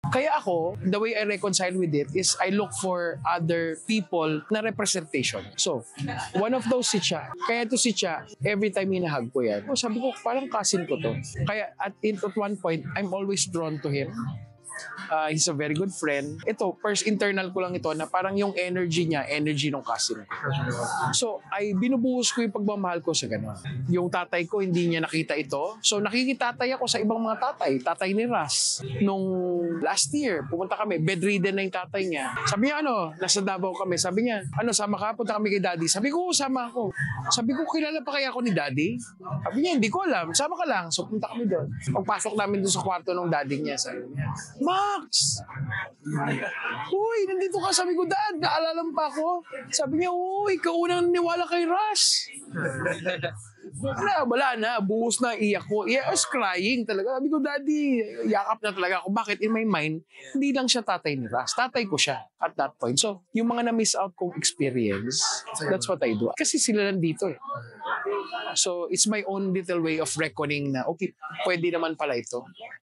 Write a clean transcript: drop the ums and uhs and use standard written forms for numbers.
Kaya ako, the way I reconcile with it is I look for other people na representation. So, one of those si Cha. Kaya to si Cha, every time hinahag ko yan, sabi ko, parang cousin ko to. Kaya at one point, I'm always drawn to him. He's a very good friend. Ito, first internal ko lang ito na parang yung energy niya, energy ng cousin ko. So, ay binubuhos ko yung pagmamahal ko sa gano'n. Yung tatay ko, hindi niya nakita ito. So, nakikitatay ako sa ibang mga tatay. Tatay ni Ras. Nung last year, pumunta kami, bedridden na yung tatay niya. Sabi niya, nasa Davao kami. Sabi niya, sama ka? Punta kami kay daddy. Sabi ko, sama ako. Sabi ko, kilala pa kaya ako ni daddy? Sabi niya, hindi ko alam. Sama ka lang. So, punta kami doon. Pagpasok namin doon sa kwarto ng daddy niya, sabi niya, Max! Uy, nandito ka. Sabi ko, Dad, naalala mo pa ako? Sabi niya, uy, ikaw unang naniwala kay Rush. Wala na. Buhos na iyak ko. I was crying talaga. Sabi ko, Daddy, yakap na talaga ako. Bakit? In my mind, hindi lang siya tatay ni Rush. Tatay ko siya at that point. So, yung mga na-miss out kong experience, that's what I do. Kasi sila nandito eh. So, it's my own little way of reckoning na, okay, pwede naman pala ito.